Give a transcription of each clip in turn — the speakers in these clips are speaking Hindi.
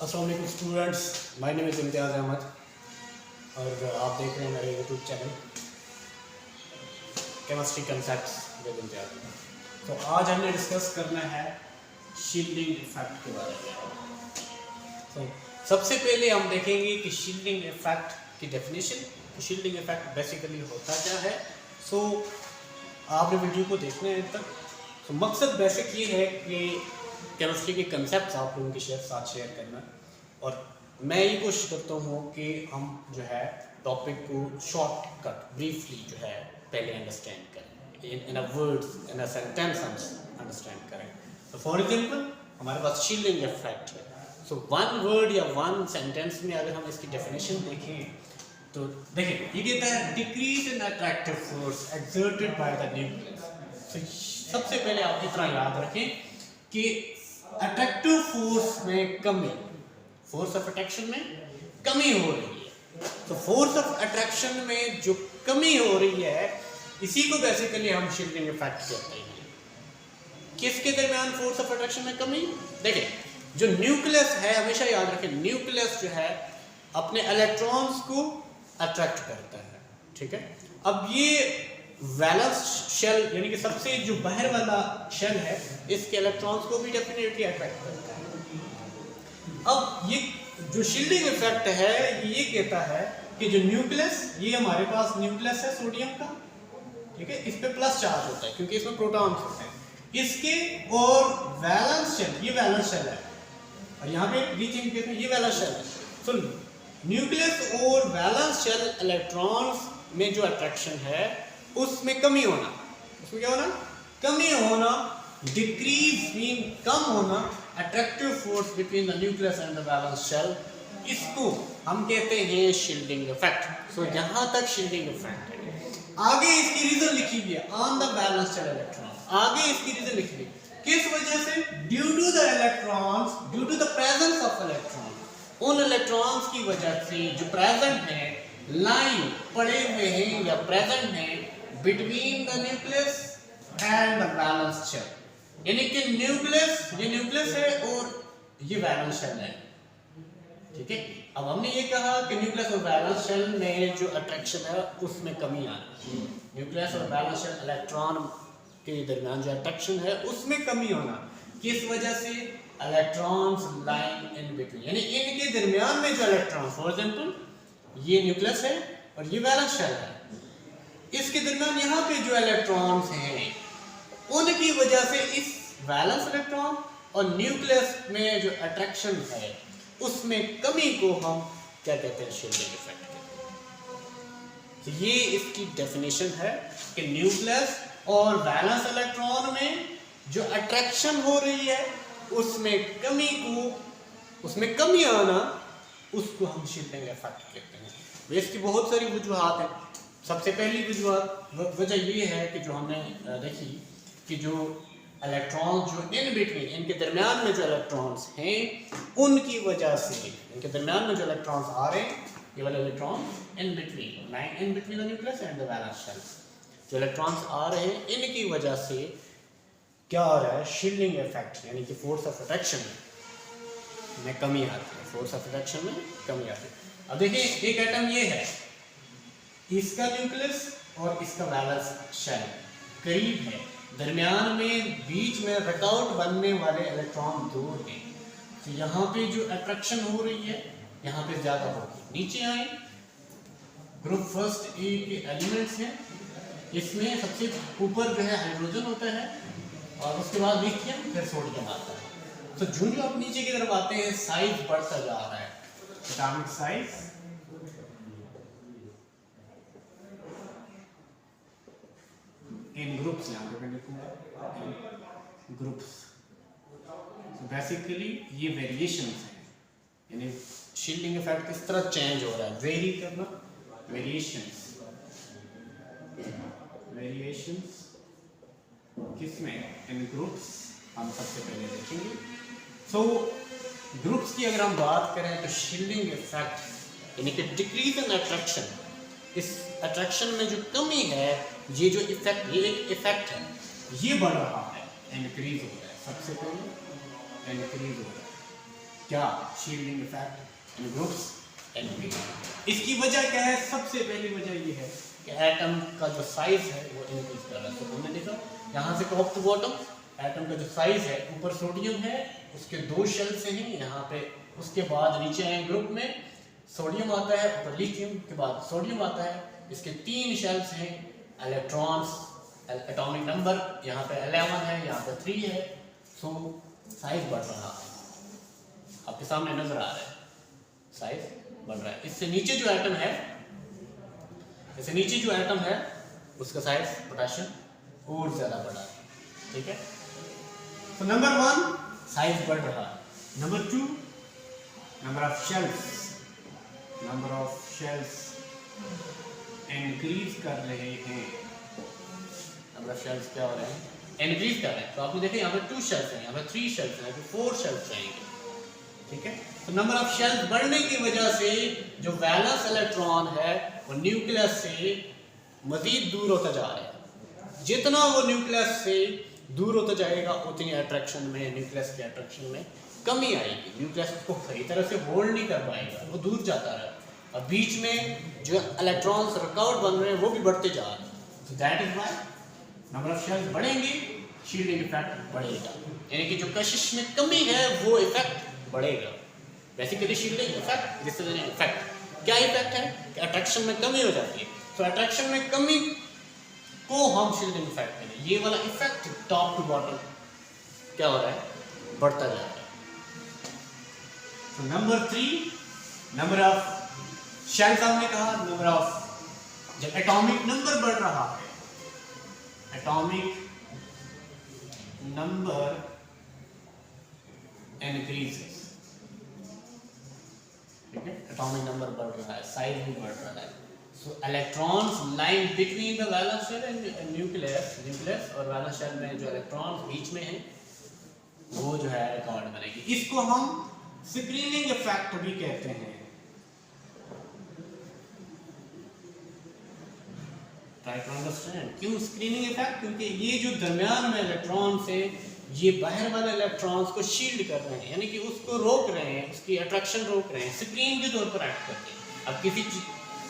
अस्सलाम वालेकुम students, my name is Imtiaz Ahmed और आप देख रहे हैं मेरे YouTube channel chemistry concepts with Imtiaz. तो आज हमने डिस्कस करना है शील्डिंग इफेक्ट के बारे में। तो सबसे पहले हम देखेंगे कि शील्डिंग इफेक्ट की डेफिनेशन। तो शील्डिंग इफेक्ट बेसिकली होता क्या है। सो आपने वीडियो को देखना है तक। तो मकसद बेसिक ये है कि केमिस्ट्री के कंसेप्ट आप लोगों के साथ शेयर करना, और मैं ये कोशिश करता हूँ कि हम जो है टॉपिक को शॉर्टकट ब्रीफली जो है पहले अंडरस्टैंड करें, in a words in a sentence understand करें। तो फॉर एग्जांपल हमारे पास शील्डिंग इफेक्ट है। सो वन वर्ड या वन सेंटेंस में अगर हम इसकी डेफिनेशन देखें तो देखिए ये कहता है decrease in attractive force exerted by the nucleus. तो सबसे पहले आप इतना याद रखें कि अट्रैक्टिव फोर्स में कमी, फोर्स ऑफ अट्रैक्शन में कमी हो रही है। तो फोर्स ऑफ अट्रैक्शन में जो कमी हो रही है इसी को बेसिकली हम शील्डिंग इफेक्ट कहते हैं। किसके दरमियान फोर्स ऑफ अट्रैक्शन में कमी? देखिए जो न्यूक्लियस है, हमेशा याद रखें न्यूक्लियस जो है अपने इलेक्ट्रॉन्स को अट्रैक्ट करता है, ठीक है। अब ये वैलेंस शेल यानी कि सबसे जो बाहर वाला शेल है इसके इलेक्ट्रॉन्स को भी डेफिनेटली अट्रैक्ट करता है। अब ये जो शील्डिंग इफेक्ट है ये कहता है कि जो न्यूक्लियस, ये हमारे पास न्यूक्लियस है सोडियम का, ठीक है, इस पे प्लस चार्ज होता है क्योंकि इसमें प्रोटॉन्स होते हैं इसके, और वैलेंस शेल, ये वैलेंस शेल है और यहाँ पे रीचिंग केस में ये वैलेंस शेल है। तो न्यूक्लियस और वैलेंस शेल इलेक्ट्रॉन्स में जो अट्रैक्शन है उसमें कमी होना, उसमें क्या होना? कमी होना, डिक्रीज मीन कम होना, attractive force between the nucleus and the valence shell, इसको हम कहते हैं शील्डिंग इफेक्ट। सो यहाँ तक शील्डिंग इफेक्ट है। आगे इसकी रीजन लिखी हुई है on the valence shell electron, आगे इसकी रीजन लिखी हुई किस वजह से? Due to the electrons, due to the presence of electron, उन इलेक्ट्रॉन्स की वजह से जो प्रेजेंट है, लाइन पड़े हुए हैं या प्रेजेंट हैं between the nucleus and the valence shell, यानी कि न्यूक्लियस, ये न्यूक्लियस है और ये वैलेंस शेल है, ठीक है। अब हमने ये कहा कि न्यूक्लियस और वैलेंस शेल में जो अट्रैक्शन है उसमें कमी आना, न्यूक्लियस और वैलेंस शेल इलेक्ट्रॉन के दरमियान जो अट्रैक्शन है उसमें कमी होना, किस वजह से? इलेक्ट्रॉन्स लाइन इन बिटवीन, यानी इनके दरमियान में जो इलेक्ट्रॉन, फॉर एग्जांपल ये न्यूक्लियस है और ये वैलेंस शेल है, इसके दरमियान यहाँ पे जो इलेक्ट्रॉन्स हैं उनकी वजह से इस वैलेंस इलेक्ट्रॉन और न्यूक्लियस में जो अट्रैक्शन है उसमें कमी को हम क्या कहते हैं? शील्डिंग इफेक्ट कहते हैं। तो ये इसकी डेफिनेशन है कि न्यूक्लियस और वैलेंस इलेक्ट्रॉन में जो अट्रैक्शन हो रही है उसमें कमी को, उसमें कमी आना, उसको हम शील्डिंग इफेक्ट कहते हैं। इसकी बहुत सारी वजूहात हैं। सबसे पहली वजह ये है कि जो हमने देखी कि जो इलेक्ट्रॉन्स जो इन बिटवीन, इनके दरमियान में जो इलेक्ट्रॉन्स हैं उनकी वजह से, इनके दरमियान में जो इलेक्ट्रॉन्स आ रहे हैं, ये वाले electron in between, line in between the nucleus and the valence shell, जो इलेक्ट्रॉन्स आ रहे हैं इनकी वजह से क्या हो रहा है? शील्डिंग इफेक्ट, यानी कि फोर्स ऑफ अट्रैक्शन में कमी आती है, फोर्स ऑफ अट्रैक्शन में कमी आती है। अब देखिए एक एटम ये है, इसका न्यूक्लियस और इसका वैलेंस शेल करीब है, दरमियान में बीच में रकआउट बनने वाले इलेक्ट्रॉन दूर हैं, तो यहाँ पे जो अट्रैक्शन हो रही है यहाँ पे ज़्यादा होगी। नीचे आए, ग्रुप फर्स्ट ए के एलिमेंट्स हैं, इसमें सबसे ऊपर जो है हाइड्रोजन होता है और उसके बाद लिथियम, फिर सोडियम आता है। तो जो आप नीचे की तरफ आते हैं साइज बढ़ता जा रहा है, एटॉमिक साइज इन ग्रुप्स, यहाँ पे मैं लिखूंगा ग्रुप्स। तो बेसिकली ये वेरिएशंस हैं, यानी शील्डिंग इफेक्ट किस तरह चेंज हो रहा है, वेरी करना, वेरिएशंस, वेरिएशंस किसमें? इन ग्रुप्स हम सबसे पहले देखेंगे। सो ग्रुप्स की अगर हम बात करें तो शील्डिंग इफेक्ट यानी कि डिक्रीज इन अट्रैक्शन, इस अट्रैक्शन में जो कमी है, ये जो इफेक्ट, ये एक इफेक्ट है, ये बढ़ रहा है, इंक्रीज हो रहा है। सबसे पहले इंक्रीज हो रहा है, क्या shielding effect in groups NP. इसकी वजह क्या है? सबसे पहली वजह ये है कि एटम का जो साइज है वो इंक्रीज कर रहा है। तो हमने देखा यहाँ से टॉप टू बॉटम एटम का जो साइज है, ऊपर सोडियम है, उसके 2 शेल्स हैं यहाँ पे, उसके बाद नीचे आए ग्रुप में सोडियम आता है, ऊपर लिथियम के बाद सोडियम आता है, इसके 3 शेल्स हैं, इलेक्ट्रॉन्स, एटॉमिक नंबर यहाँ पे 11 है, यहाँ पे 3 है। सो साइज बढ़ रहा है, आपके सामने नजर आ रहा है, साइज बढ़ रहा है। इससे नीचे जो एटम है, इससे नीचे जो एटम है उसका साइज पोटेशियम और ज्यादा बढ़ा है, ठीक है। तो नंबर 1 साइज बढ़ रहा है, number 2 number of shells increase कर रहे हैं। नंबर ऑफ शेल्स क्या हो रहे हैं? इंक्रीज कर रहे हैं। तो आपने देखा यहाँ पे 2 शेल्स हैं, यहाँ पे 3 शेल्स हैं, यहाँ पे 4 शेल्स रहेंगे, ठीक है। तो नंबर ऑफ शेल्स बढ़ने की वजह से जो वैलेंस इलेक्ट्रॉन है वो न्यूक्लियस से मजीद दूर होता जा रहा है। जितना वो न्यूक्लियस से दूर होता जाएगा उतनी अट्रैक्शन में, न्यूक्लियस के अट्रैक्शन में कमी आएगी। न्यूक्लियस उसको सही तरह से होल्ड नहीं कर पाएगा, वो दूर जाता रहा, और बीच में जो इलेक्ट्रॉन्स रिकॉर्ड बन रहे हैं वो भी बढ़ते जा रहे हैं। So that is why number of shells बढ़ेंगे, शील्डिंग इफेक्ट बढ़ेगा, यानी कि जो कशिश में कमी है वो इफेक्ट बढ़ेगा। Basically shielding effect, this is an effect. क्या इफेक्ट है कि अट्रैक्शन में कमी हो जाती है, तो अट्रैक्शन में कमी को हम शील्डिंग इफेक्ट करें। ये वाला इफेक्ट टॉप टू बॉटम क्या हो रहा है? बढ़ता जा रहा है। तो नंबर 3 नंबर ऑफ शेल्स हमने कहा, नंबर ऑफ जब एटॉमिक नंबर बढ़ रहा है, एटॉमिक नंबर इंक्रीजेस, ठीक है, एटॉमिक नंबर बढ़ रहा है, साइज भी बढ़ रहा है। So electrons line between the valence shell and nucleus और वैलेंस शेल में जो इलेक्ट्रॉन्स बीच में हैं वो जो है रिकॉर्ड बनेगी। इसको हम स्क्रीनिंग इफेक्ट भी कहते हैं। ट्राई टू अंडरस्टैंड क्यों स्क्रीनिंग इफेक्ट? क्योंकि ये जो दरमियान में इलेक्ट्रॉन से ये बाहर वाले इलेक्ट्रॉन्स को शील्ड कर रहे हैं, यानी कि उसको रोक रहे हैं, उसकी अट्रैक्शन रोक रहे हैं, स्क्रीन के तौर पर एक्ट करते हैं। अब किसी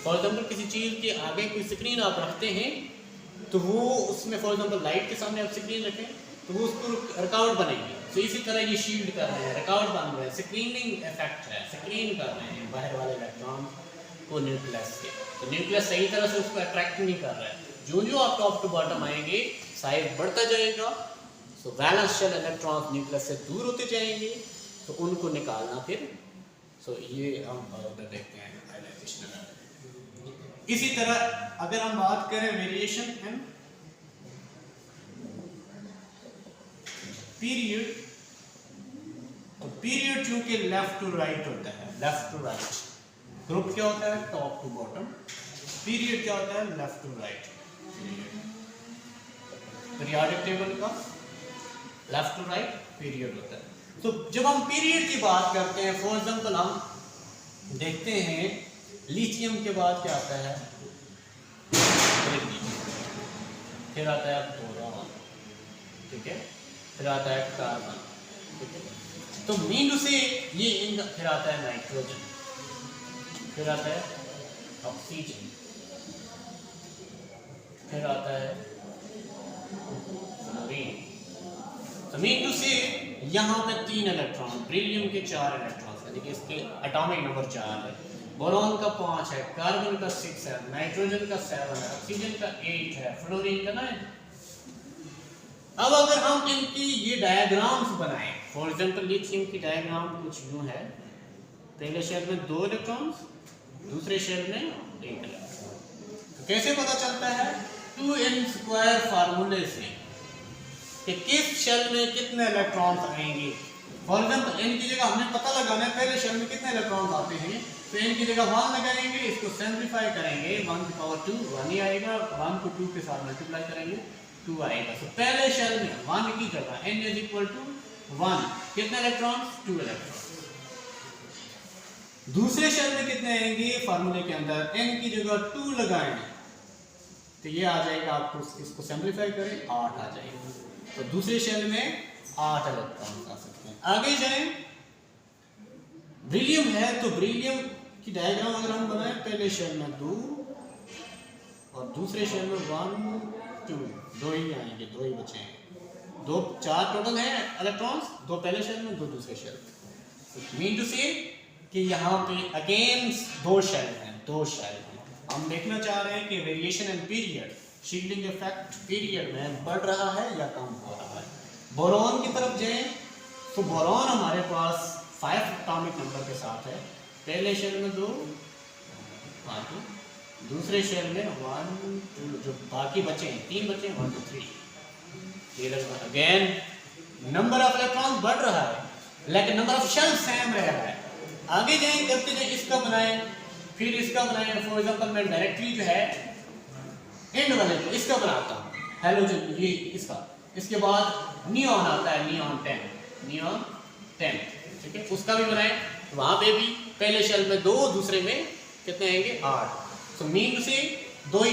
फॉर एग्जाम्पल किसी चीज़ के आगे कोई स्क्रीन आप रखते हैं तो वो उसमें फॉर एग्जाम्पल लाइट के सामने आप स्क्रीन रखें तो वो उसको रिकॉर्ड बनेगी। तो इसी तरह ये शील्ड कर रहे हैं, रिकॉर्ड बन रहे हैं, स्क्रीनिंग इफेक्ट है, स्क्रीन कर रहे हैं बाहर वाले इलेक्ट्रॉन को न्यूक्लियस से। तो न्यूक्लियस सही तरह से उसको अट्रैक्ट नहीं कर रहा है। जो जो आप टॉप टू बॉटम आएंगे साइज बढ़ता जाएगा। सो वैलेंस शेल इलेक्ट्रॉन्स न्यूक्लियस से दूर होते जाएंगे, तो उनको निकालना फिर ये हम देखते हैं आयनाइजेशन। इसी तरह अगर हम बात करें वेरिएशन इन पीरियड, तो पीरियड चूंकि लेफ्ट टू राइट होता है, लेफ्ट टू राइट, ग्रुप क्या होता है? Top to bottom. पीरियड क्या होता है? Left to right. Periodic table का लेफ्ट टू राइट पीरियड होता है। तो जब हम पीरियड की बात करते हैं, फॉर एग्जांपल हम देखते हैं लिथियम के बाद क्या आता है? फिर आता है बोरॉन, ठीक है, फिर आता है कार्बन, ठीक है। तो मीन टू से ये फिर आता है नाइट्रोजन, फिर आता है ऑक्सीजन, फिर आता है फ्लोरीन। तो मीन टू से यहाँ पे 3 इलेक्ट्रॉन, बेरिलियम के 4 इलेक्ट्रॉन, यानी कि इसके एटॉमिक नंबर 4 है, बोरॉन का 5 है, कार्बन का 6 है, नाइट्रोजन का 7 है, ऑक्सीजन का 8 है, फ्लोरीन का 9। अब अगर हम इनकी ये डायग्राम्स बनाएं, फॉर एग्जांपल लिथियम की डायग्राम कुछ यूं है, पहले शेल में 2 इलेक्ट्रॉन्स, दूसरे शेल में 1 इलेक्ट्रॉन। तो कैसे पता चलता है? 2n² फार्मूले से कि किस शेल में कितने इलेक्ट्रॉन्स आएंगे। फॉर एग्जांपल n की जगह हमें पता लगाना है पहले शेल में कितने इलेक्ट्रॉन्स आते हैं, तो n की जगह 1 लगाएंगे, इसको सिंपलीफाई करेंगे, 1 की पावर 2 1 ही आएगा, 1 को 2 के साथ मल्टीप्लाई करेंगे 2 आएगा। तो पहले शेल में 1 की जगह n = 1, कितने इलेक्ट्रॉन्स? 2 इलेक्ट्रॉन्स। दूसरे शेल में कितने आएंगे? फार्मूले के अंदर n की जगह 2 लगाएंगे तो ये आ जाएगा, आपको इसको सिंपलीफाई करें 8 आ जाएगा। तो दूसरे शेल में 8 इलेक्ट्रॉन आ सकते हैं। आगे जाएं बेरिलियम है तो बेरिलियम की डायग्राम अगर हम बनाएं, पहले शेल में 2 और दूसरे शेल में 1 2, 2 ही आएंगे, 2 ही बचे हैं। 4 टोटल है इलेक्ट्रॉन्स, 2 पहले शेल में, 2 दूसरे शेल में। मीन टू से कि यहाँ पे अगेन 2 शेल हैं, 2 शेल हैं। हम देखना चाह रहे हैं कि variation in period, shielding effect period में बढ़ रहा है या कम हो रहा है। बोरॉन की तरफ जाएं तो बोरॉन हमारे पास 5 एटॉमिक नंबर के साथ है। पहले शेल में 2, 1 2, दूसरे शेल में 1 2, जो बाकी बचे हैं 3 बचे हैं, 1 2 3। अगेन नंबर ऑफ इलेक्ट्रॉन बढ़ रहा है लेकिन नंबर ऑफ शेल सेम रह रहा है। आगे जाएं, करते जाएं, इसका बनाएं, फिर इसका बनाएं। फॉर एग्जांपल मैं डायरेक्टली जो है एंड वाले को इसका बनाता हूँ, हैलोजन ये इसका। इसके बाद नियॉन आता है, नियॉन 10, ठीक है, उसका भी बनाएं। वहां पे भी पहले शेल में 2, दूसरे में कितने आएंगे 8। सो मीन से 2